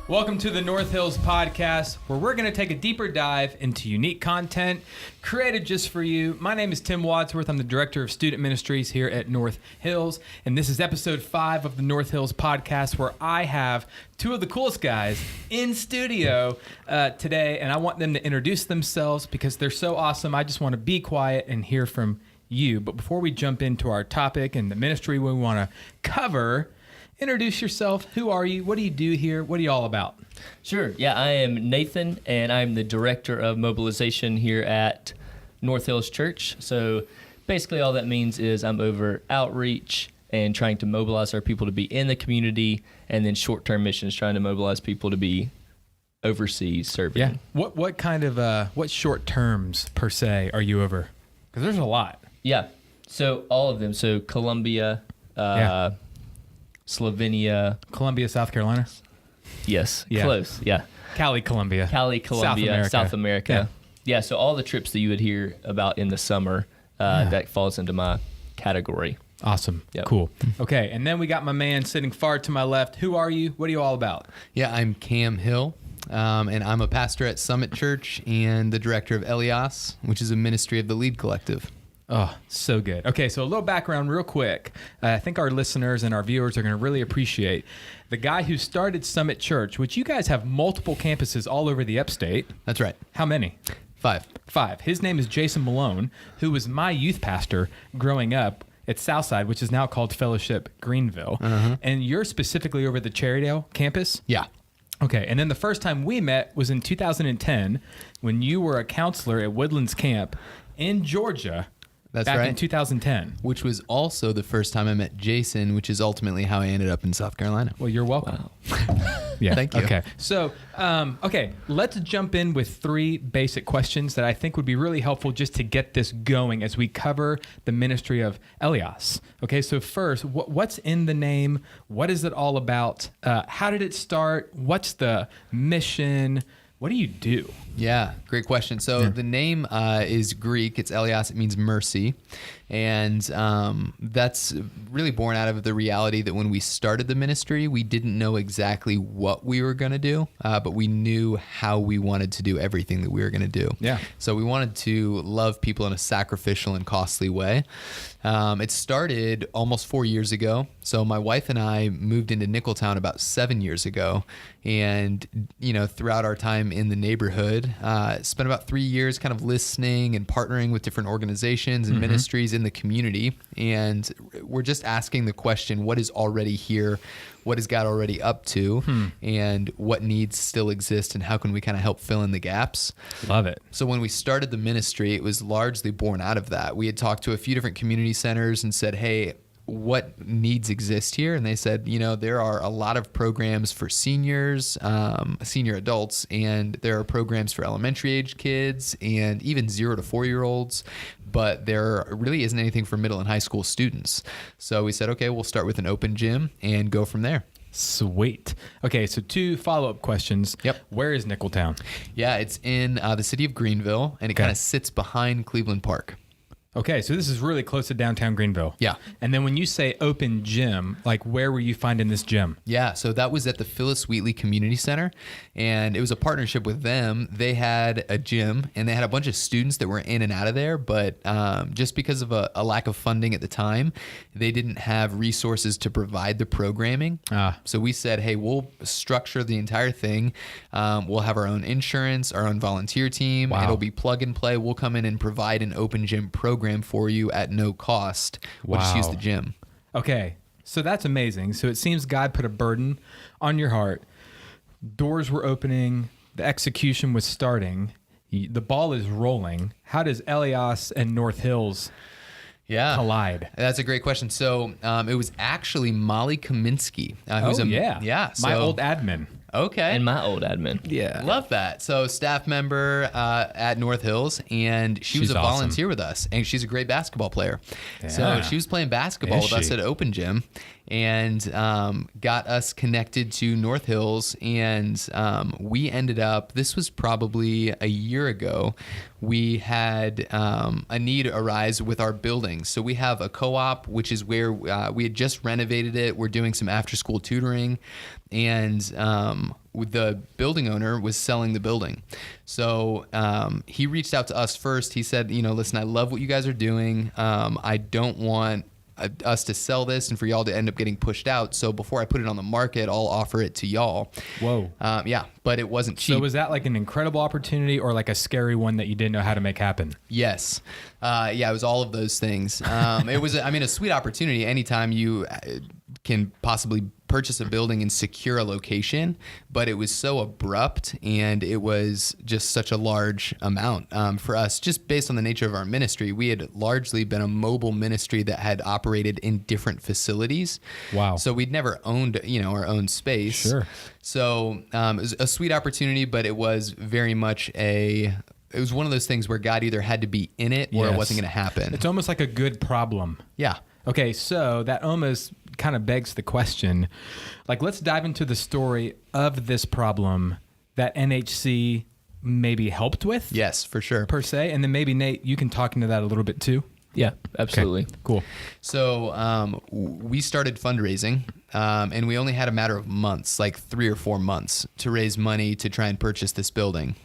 Welcome to the North Hills Podcast, where we're going to take a deeper dive into unique content created just for you. My name is Tim Wadsworth. I'm the Director of Student Ministries here at North Hills, and this is episode 5 of the North Hills Podcast, where I have two of the coolest guys in studio today, and I want them to introduce themselves because they're so awesome. I just want to be quiet and hear from you. But before we jump into our topic and the ministry we want to cover, introduce yourself. Who are you? What do you do here? What are you all about? Sure. Yeah, I am Nathan, and I'm the Director of Mobilization here at North Hills Church. So basically all that means is I'm over outreach and trying to mobilize our people to be in the community, and then short-term missions, trying to mobilize people to be overseas serving. Yeah. What kind of, what short terms per se are you over? Because there's a lot. Yeah. So all of them. So Colombia, Slovenia. Columbia, South Carolina? Yes. Yeah. Close. Yeah. Cali, Colombia. South America. Yeah. So all the trips that you would hear about in the summer, that falls into my category. Awesome. Yep. Cool. Okay. And then we got my man sitting far to my left. Who are you? What are you all about? Yeah, I'm Cam Hill, and I'm a pastor at Summit Church and the director of Eleos, which is a ministry of the Lead Collective. Oh, so good. Okay, so a little background real quick. I think our listeners and our viewers are going to really appreciate the guy who started Summit Church, which you guys have multiple campuses all over the upstate. That's right. How many? 5. His name is Jason Malone, who was my youth pastor growing up at Southside, which is now called Fellowship Greenville. And you're specifically over the Cherrydale campus? Yeah. Okay, and then the first time we met was in 2010 when you were a counselor at Woodlands Camp in Georgia. That's back right. in 2010. Which was also the first time I met Jason, which is ultimately how I ended up in South Carolina. Well, you're welcome. Wow. Yeah. Thank you. Okay. So, let's jump in with 3 basic questions that I think would be really helpful just to get this going as we cover the ministry of Eleos. Okay. So first, what's in the name? What is it all about? How did it start? What's the mission? What do you do? Yeah, great question. So the name is Greek. It's Eleos. It means mercy. And that's really born out of the reality that when we started the ministry, we didn't know exactly what we were going to do, but we knew how we wanted to do everything that we were going to do. Yeah. So we wanted to love people in a sacrificial and costly way. It started almost 4 years ago. So my wife and I moved into Nicholtown about 7 years ago. And, throughout our time in the neighborhood, spent about 3 years kind of listening and partnering with different organizations and ministries in the community. And we're just asking the question, what is already here? What is God already up to? And what needs still exist? And how can we kind of help fill in the gaps? Love it. So when we started the ministry, it was largely born out of that. We had talked to a few different community centers and said, hey, what needs exist here? And they said, there are a lot of programs for seniors, senior adults, and there are programs for elementary age kids and even 0 to 4-year-olds, but there really isn't anything for middle and high school students. So we said, okay, we'll start with an open gym and go from there. Sweet. Okay, so 2 follow-up questions. Yep. Where is Nicholtown? Yeah, it's in the city of Greenville, and it kind of sits behind Cleveland Park. Okay, so this is really close to downtown Greenville. Yeah. And then when you say open gym, like where were you finding this gym? Yeah, so that was at the Phyllis Wheatley Community Center, and it was a partnership with them. They had a gym, and they had a bunch of students that were in and out of there, but just because of a lack of funding at the time, they didn't have resources to provide the programming. So we said, hey, we'll structure the entire thing. We'll have our own insurance, our own volunteer team. Wow. It'll be plug and play. We'll come in and provide an open gym program for you at no cost. We'll just use the gym. Okay, so that's amazing. So it seems God put a burden on your heart. Doors were opening. The execution was starting. The ball is rolling. How does Eleos and North Hills collide? That's a great question. So it was actually Molly Kaminsky. My old admin. Okay. And my old admin. Yeah. Love that. So staff member at North Hills, and she's was a awesome. volunteer with us, and she's a great basketball player. Yeah. So she was playing basketball with us at Open Gym, and got us connected to North Hills. And we ended up, this was probably a year ago, we had a need arise with our buildings. So we have a co-op, which is where we had just renovated it. We're doing some after-school tutoring, and the building owner was selling the building. So he reached out to us first. He said, listen, I love what you guys are doing. I don't want us to sell this and for y'all to end up getting pushed out. So before I put it on the market, I'll offer it to y'all. Whoa. Yeah, but it wasn't cheap. So was that like an incredible opportunity or like a scary one that you didn't know how to make happen? Yes. Yeah, it was all of those things. It was, a sweet opportunity anytime you can possibly purchase a building and secure a location, but it was so abrupt and it was just such a large amount for us, just based on the nature of our ministry. We had largely been a mobile ministry that had operated in different facilities. Wow. So we'd never owned, our own space. Sure. So it was a sweet opportunity, but it was very much it was one of those things where God either had to be in it or it wasn't going to happen. It's almost like a good problem. Yeah. Okay, so that almost kind of begs the question, like, let's dive into the story of this problem that NHC maybe helped with. Yes, for sure. Per se, and then maybe Nate, you can talk into that a little bit too. Yeah, absolutely. Okay, cool. So we started fundraising, and we only had a matter of months, like 3 or 4 months, to raise money to try and purchase this building.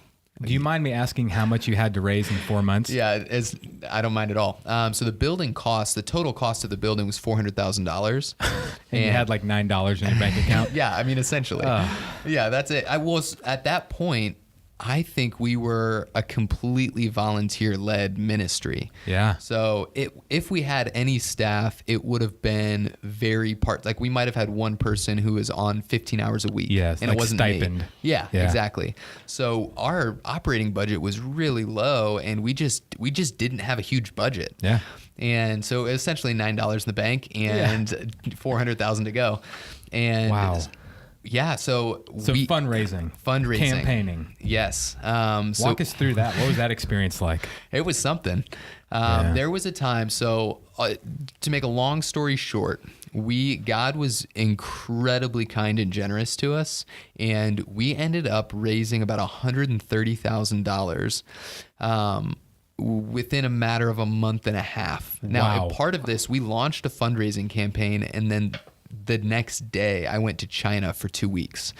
Do you mind me asking how much you had to raise in 4 months? Yeah, I don't mind at all. So the total cost of the building was $400,000. And you had like $9 in your bank account? Yeah, essentially. Yeah, that's it. I was at that point, I think we were a completely volunteer-led ministry. Yeah. So if we had any staff, it would have been like we might have had one person who was on 15 hours a week. Yes, and like it wasn't stipend. me. Yeah, exactly. So our operating budget was really low, and we just didn't have a huge budget. Yeah. And so essentially $9 in the bank and $400,000 to go. And wow. Yeah, so fundraising, campaigning. Yes. Walk us through that. What was that experience like? It was something. There was a time. So to make a long story short, God was incredibly kind and generous to us, and we ended up raising about $130,000 within a matter of a month and a half. Now, a part of this, we launched a fundraising campaign, and then the next day I went to China for 2 weeks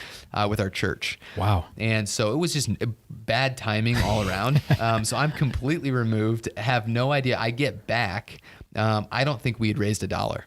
with our church. Wow. And so it was just bad timing all around. So I'm completely removed, have no idea. I get back. I don't think we had raised $1.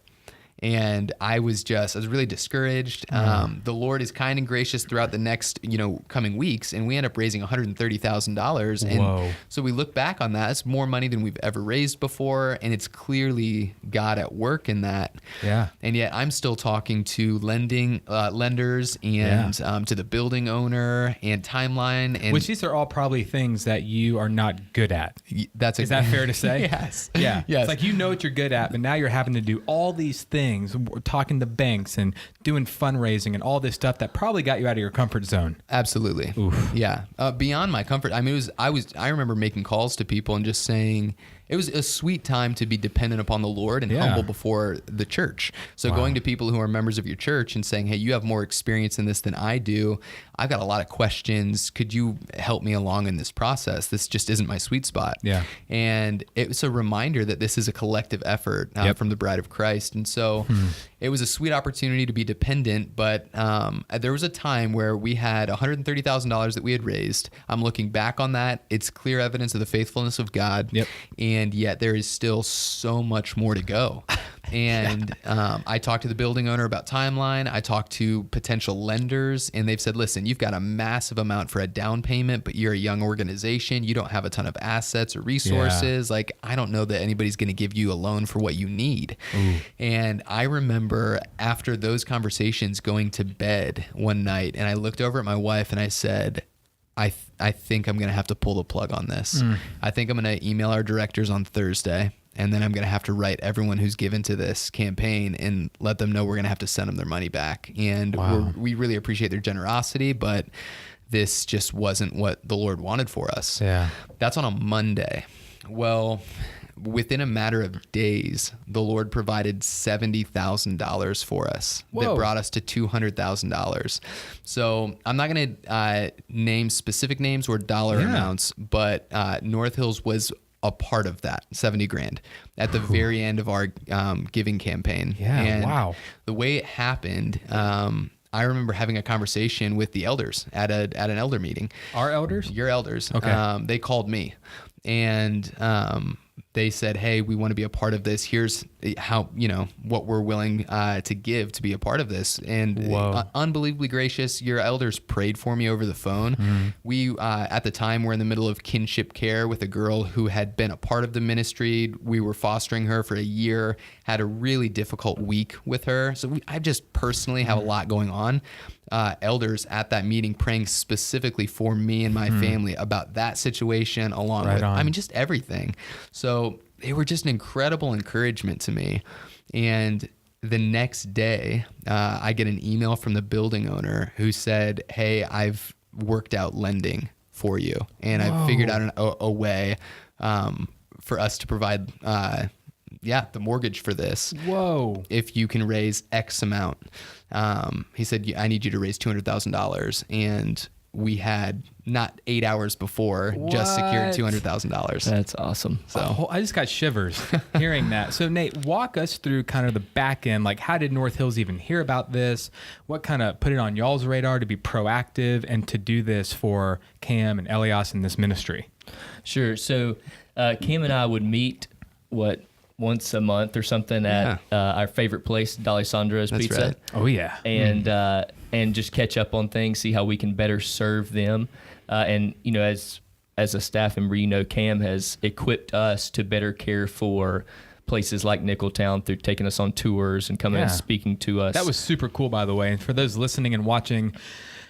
And I was really discouraged. The Lord is kind and gracious throughout the next, coming weeks, and we end up raising $130,000. And so we look back on that. It's more money than we've ever raised before, and it's clearly God at work in that. Yeah. And yet I'm still talking to lenders and to the building owner and timeline. And which these are all probably things that you are not good at. Is that fair to say? Yes. Yeah. Yes. It's like what you're good at, but now you're having to do all these things. We're talking to banks and doing fundraising and all this stuff that probably got you out of your comfort zone. Absolutely. Oof. Yeah. Beyond my comfort. I remember making calls to people and just saying, it was a sweet time to be dependent upon the Lord and humble before the church. So going to people who are members of your church and saying, hey, you have more experience in this than I do. I've got a lot of questions. Could you help me along in this process? This just isn't my sweet spot. Yeah. And it was a reminder that this is a collective effort from the bride of Christ. And so it was a sweet opportunity to be dependent. But there was a time where we had $130,000 that we had raised. I'm looking back on that. It's clear evidence of the faithfulness of God. Yep. And yet there is still so much more to go. And I talked to the building owner about timeline. I talked to potential lenders, and they've said, listen, you've got a massive amount for a down payment, but you're a young organization. You don't have a ton of assets or resources. Yeah. Like, I don't know that anybody's going to give you a loan for what you need. Ooh. And I remember after those conversations going to bed one night, and I looked over at my wife and I said, I think I'm going to have to pull the plug on this. I think I'm going to email our directors on Thursday, and then I'm going to have to write everyone who's given to this campaign and let them know we're going to have to send them their money back. And we really appreciate their generosity, but this just wasn't what the Lord wanted for us. Yeah. That's on a Monday. Well, within a matter of days, the Lord provided $70,000 for us. Whoa. That brought us to $200,000. So I'm not going to name specific names or dollar amounts, but North Hills was a part of that 70 grand at the very end of our giving campaign. Yeah. And wow. the way it happened, I remember having a conversation with the elders at an elder meeting. Our elders? Your elders. Okay. They called me and they said, hey, we want to be a part of this. Here's how, what we're willing to give to be a part of this. And unbelievably gracious, your elders prayed for me over the phone. Mm-hmm. We, at the time, were in the middle of kinship care with a girl who had been a part of the ministry. We were fostering her for a year, had a really difficult week with her. So I just personally have a lot going on. Elders at that meeting praying specifically for me and my family about that situation, along with, just everything. So they were just an incredible encouragement to me. And the next day, I get an email from the building owner who said, hey, I've worked out lending for you. And I've figured out a way for us to provide the mortgage for this. Whoa. If you can raise X amount. He said, I need you to raise $200,000. And we had not 8 hours before just secured $200,000. That's awesome. So I just got shivers hearing that. So Nate, walk us through kind of the back end. Like, how did North Hills even hear about this? What kind of put it on y'all's radar to be proactive and to do this for Cam and Eleos in this ministry? Sure. So Cam and I would meet, once a month or something at our favorite place, D'Alessandro's Pizza. Right. Oh yeah. And just catch up on things, see how we can better serve them. And as a staff member, Cam has equipped us to better care for places like Nicholtown through taking us on tours and coming and speaking to us. That was super cool, by the way. And for those listening and watching,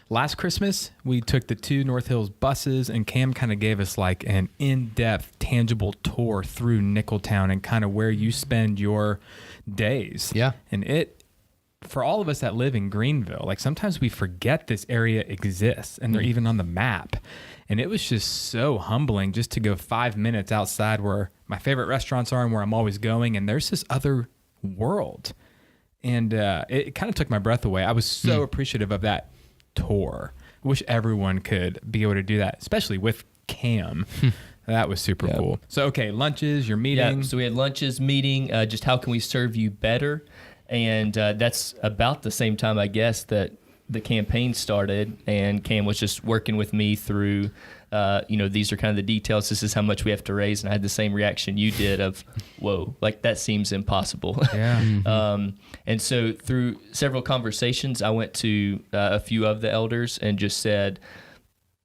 last Christmas, we took the 2 North Hills buses, and Cam kind of gave us like an in-depth, tangible tour through Nicholtown and kind of where you spend your days. Yeah. And for all of us that live in Greenville, like sometimes we forget this area exists and they're even on the map. And it was just so humbling just to go 5 minutes outside where my favorite restaurants are and where I'm always going. And there's this other world. And it kind of took my breath away. I was so appreciative of that tour. I wish everyone could be able to do that, especially with Cam. That was super cool. So, okay, lunches, your meeting. Yeah, so we had lunches, meeting, just how can we serve you better? And that's about the same time, I guess, that the campaign started, and Cam was just working with me through, these are kind of the details. This is how much we have to raise. And I had the same reaction you did of, whoa, like that seems impossible. Yeah. And so through several conversations, I went to a few of the elders and just said,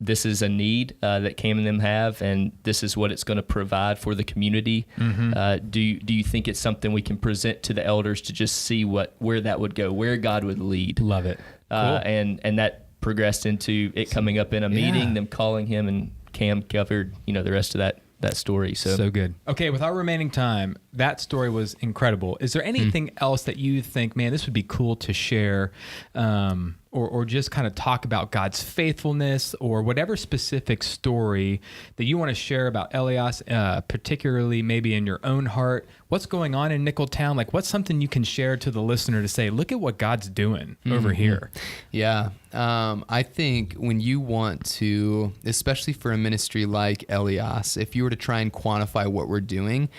this is a need that Cam and them have, and this is what it's going to provide for the community. Mm-hmm. Do you think it's something we can present to the elders to just see where that would go, where God would lead? Love it. Cool. And that progressed into it coming up in a meeting, them calling him, and Cam covered the rest of that story. So good. Okay, with our remaining time, that story was incredible. Is there anything else that you think, man, this would be cool to share, or just kind of talk about God's faithfulness, or whatever specific story that you want to share about Eleos, particularly maybe in your own heart? What's going on in Nicholtown? Like, what's something you can share to the listener to say, look at what God's doing over here? Yeah. I think when you want to, especially for a ministry like Eleos, if you were to try and quantify what we're doing,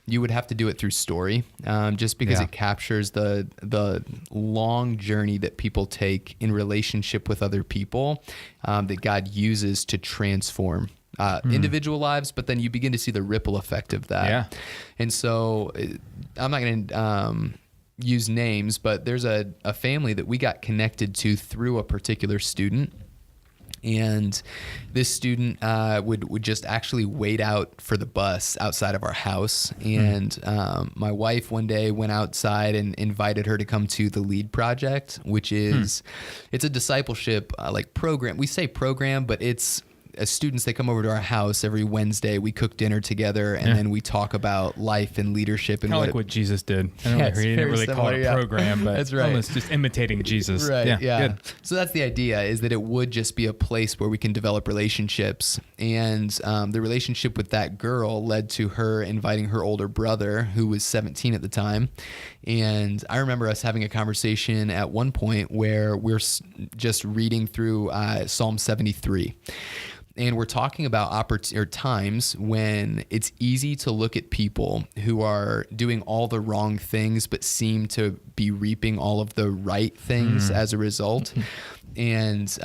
you would have to do it through story, just because it captures the long journey that people take in relationship with other people, that God uses to transform individual lives, but then you begin to see the ripple effect of that. Yeah. And so I'm not going to use names, but there's a family that we got connected to through a particular student. And this student would just actually wait out for the bus outside of our house. And my wife one day went outside and invited her to come to the LEAD project, which is it's a discipleship like program. We say program, but it's as students, they come over to our house every Wednesday. We cook dinner together, and then we talk about life and leadership and what Jesus did. I don't Yeah, know, it's he didn't very really call it a similar, program, but That's right. almost just imitating Jesus. Right. Yeah. Good. So that's the idea, is that it would just be a place where we can develop relationships. And the relationship with that girl led to her inviting her older brother, who was 17 at the time. And I remember us having a conversation at one point where we're just reading through Psalm 73. And we're talking about times when it's easy to look at people who are doing all the wrong things but seem to be reaping all of the right things as a result, and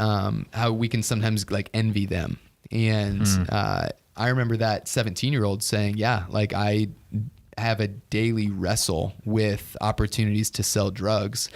how we can sometimes like envy them. And I remember that 17-year-old saying, yeah, like I have a daily wrestle with opportunities to sell drugs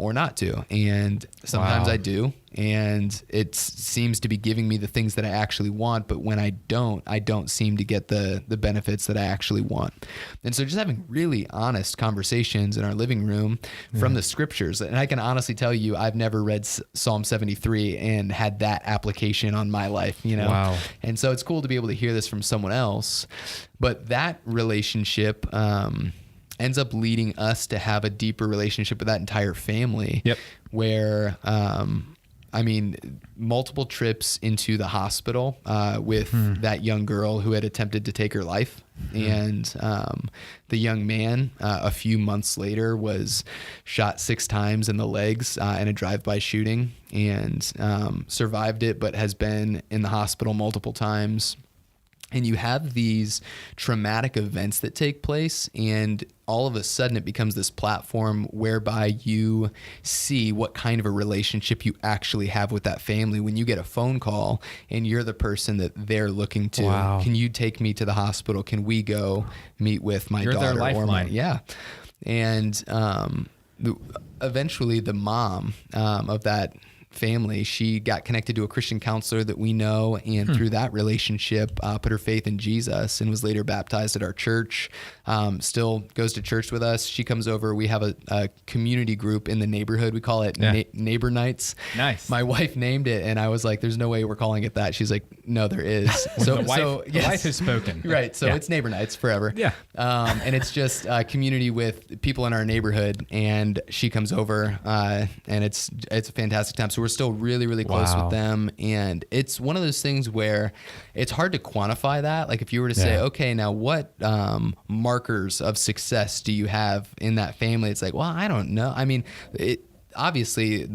or not to. And sometimes I do. And it seems to be giving me the things that I actually want. But when I don't seem to get the benefits that I actually want. And so just having really honest conversations in our living room from the scriptures. And I can honestly tell you, I've never read Psalm 73 and had that application on my life, you know? Wow. And so it's cool to be able to hear this from someone else. But that relationship ends up leading us to have a deeper relationship with that entire family. Yep. Where, multiple trips into the hospital with that young girl who had attempted to take her life. And the young man, a few months later, was shot 6 times in the legs in a drive-by shooting, and survived it, but has been in the hospital multiple times. And you have these traumatic events that take place, and all of a sudden it becomes this platform whereby you see what kind of a relationship you actually have with that family when you get a phone call and you're the person that they're looking to. Wow. Can you take me to the hospital? Can we go meet with my You're daughter? their lifeline. Yeah. And eventually the mom of that family, she got connected to a Christian counselor that we know, and through that relationship put her faith in Jesus and was later baptized at our church. Still goes to church with us. She comes over. We have a community group in the neighborhood. We call it Neighbor Nights. Nice. My wife named it, and I was like, there's no way we're calling it that. She's like, no, there is. The wife has spoken. Right. So it's Neighbor Nights forever. Yeah. And it's just a community with people in our neighborhood, and she comes over and it's a fantastic time. So we're still really, really close with them. And it's one of those things where it's hard to quantify that. Like if you were to say, okay, now what markers of success do you have in that family? It's like, well, I don't know. I mean, obviously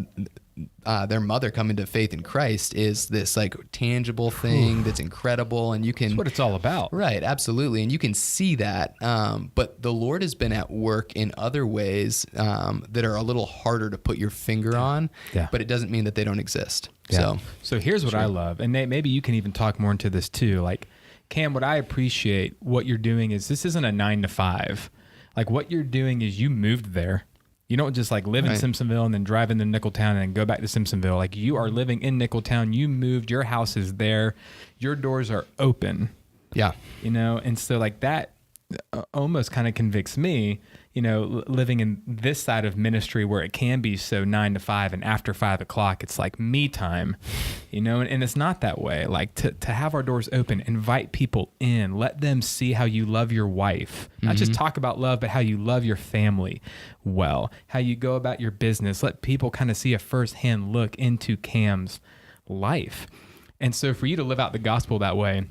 their mother coming to faith in Christ is this like tangible thing that's incredible, and you can. That's what it's all about. Right, absolutely, and you can see that. But the Lord has been at work in other ways that are a little harder to put your finger on. Yeah. But it doesn't mean that they don't exist. Yeah. So here's what I love, and Nate, maybe you can even talk more into this too. Like, Cam, what I appreciate what you're doing is this isn't a 9 to 5. Like what you're doing is you moved there. You don't just like live in Simpsonville and then drive into Nicholtown and then go back to Simpsonville. Like you are living in Nicholtown. You moved. Your house is there. Your doors are open. Yeah. You know, and so like that almost kind of convicts me, you know, living in this side of ministry where it can be so 9 to 5 and after 5 o'clock, it's like me time, you know, and it's not that way. Like to have our doors open, invite people in, let them see how you love your wife, not just talk about love, but how you love your family well, how you go about your business. Let people kind of see a firsthand look into Cam's life. And so for you to live out the gospel that way,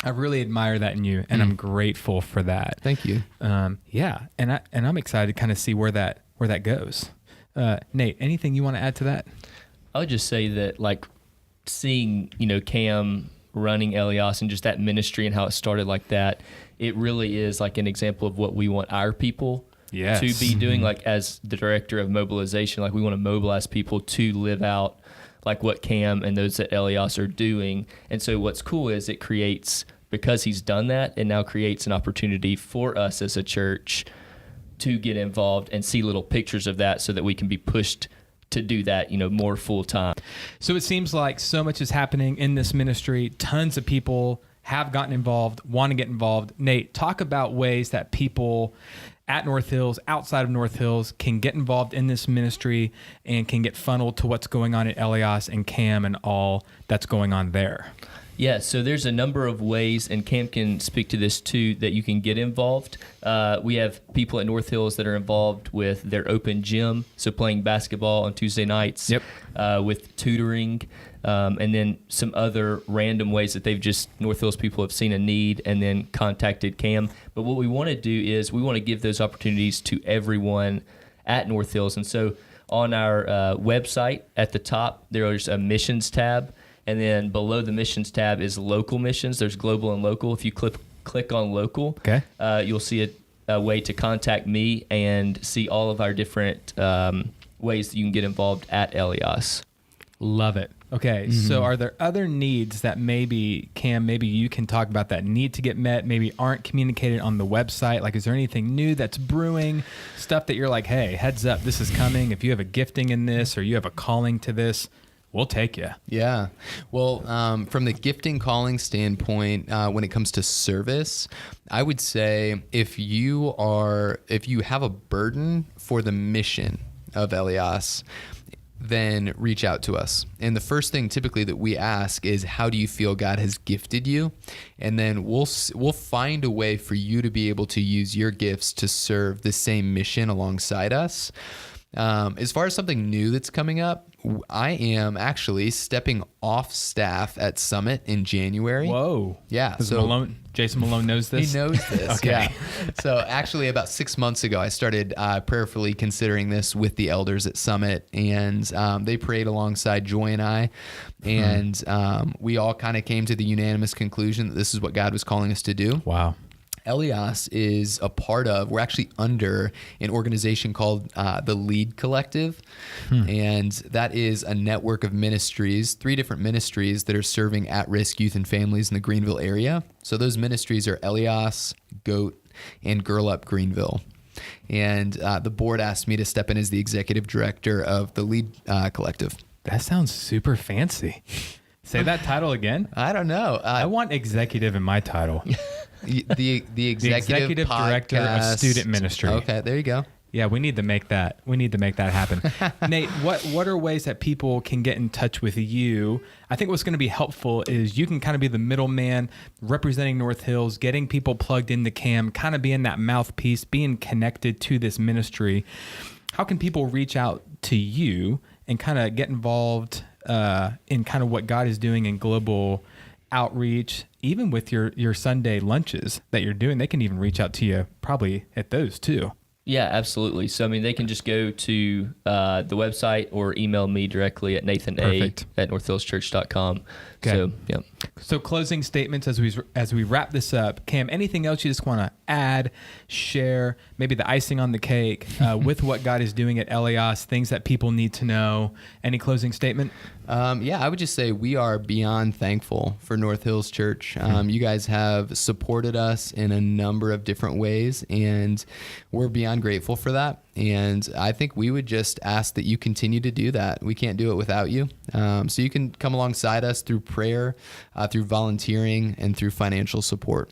I really admire that in you, and I'm grateful for that. Thank you. Yeah, and I'm excited to kind of see where that goes. Nate, anything you want to add to that? I would just say that like seeing, you know, Cam running Eleos and just that ministry and how it started like that, it really is like an example of what we want our people to be doing. Like as the director of mobilization, like we want to mobilize people to live out like what Cam and those at Eleos are doing. And so what's cool is it creates, because he's done that, it now creates an opportunity for us as a church to get involved and see little pictures of that so that we can be pushed to do that, you know, more full time. So it seems like so much is happening in this ministry. Tons of people have gotten involved, want to get involved. Nate, talk about ways that people at North Hills, outside of North Hills, can get involved in this ministry and can get funneled to what's going on at Eleos and CAM and all that's going on there? Yeah, so there's a number of ways, and Cam can speak to this too, that you can get involved. We have people at North Hills that are involved with their open gym, so playing basketball on Tuesday nights, with tutoring, and then some other random ways that North Hills people have seen a need and then contacted Cam. But what we want to do is we want to give those opportunities to everyone at North Hills. And so on our website at the top, there's a missions tab. And then below the missions tab is local missions. There's global and local. If you click on local, you'll see a way to contact me and see all of our different ways that you can get involved at Eleos. Love it. Okay, so are there other needs that maybe, Cam, maybe you can talk about that need to get met, maybe aren't communicated on the website? Like, is there anything new that's brewing, stuff that you're like, hey, heads up, this is coming. If you have a gifting in this or you have a calling to this, we'll take you. Yeah. Well, from the gifting calling standpoint, when it comes to service, I would say if you have a burden for the mission of Eleos, then reach out to us. And the first thing typically that we ask is, how do you feel God has gifted you? And then we'll find a way for you to be able to use your gifts to serve the same mission alongside us. As far as something new that's coming up, I am actually stepping off staff at Summit in January. Whoa. Yeah. So Jason Malone knows this? He knows this. Okay. Yeah. So actually about 6 months ago, I started prayerfully considering this with the elders at Summit, and they prayed alongside Joy and I, and we all kind of came to the unanimous conclusion that this is what God was calling us to do. Wow. Eleos is we're actually under an organization called the Lead Collective. And that is a network of ministries, 3 different ministries that are serving at-risk youth and families in the Greenville area. So those ministries are Eleos, GOAT, and Girl Up Greenville. And the board asked me to step in as the executive director of the Lead Collective. That sounds super fancy. Say that title again. I don't know. I want executive in my title. The executive director of student ministry. Okay, there you go. Yeah, we need to make that. We need to make that happen. Nate, what are ways that people can get in touch with you? I think what's going to be helpful is you can kind of be the middleman representing North Hills, getting people plugged into CAM, kind of being that mouthpiece, being connected to this ministry. How can people reach out to you and kind of get involved in kind of what God is doing in global outreach, even with your Sunday lunches that you're doing? They can even reach out to you probably at those too. Yeah, absolutely. So, I mean, they can just go to the website or email me directly at nathana@northhillschurch.com. Okay. So, yeah. So, closing statements as we wrap this up. Cam, anything else you just want to add, share, maybe the icing on the cake with what God is doing at Eleos, things that people need to know? Any closing statement? Yeah, I would just say we are beyond thankful for North Hills Church. You guys have supported us in a number of different ways, and we're beyond grateful for that. And I think we would just ask that you continue to do that. We can't do it without you. So you can come alongside us through prayer, through volunteering, and through financial support.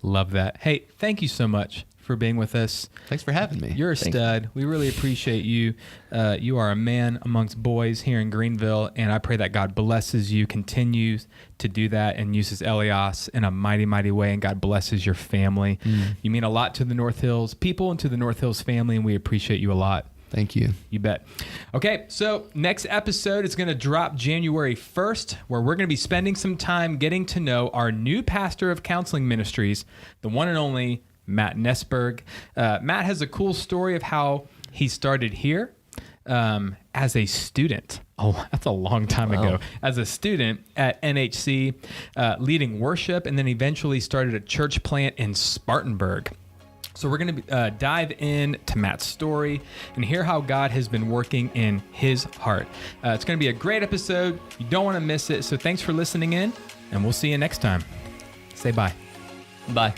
Love that. Hey, thank you so much for being with us. Thanks for having me. You're a stud. We really appreciate you. You are a man amongst boys here in Greenville, and I pray that God blesses you, continues to do that, and uses Eleos in a mighty, mighty way, and God blesses your family. You mean a lot to the North Hills people and to the North Hills family, and we appreciate you a lot. Thank you. You bet. Okay, so next episode is going to drop January 1st, where we're going to be spending some time getting to know our new pastor of counseling ministries, the one and only Matt Nessberg. Matt has a cool story of how he started here as a student. Oh, that's a long time ago. As a student at NHC, leading worship, and then eventually started a church plant in Spartanburg. So we're going to dive into Matt's story and hear how God has been working in his heart. It's going to be a great episode. You don't want to miss it. So thanks for listening in, and we'll see you next time. Say bye. Bye.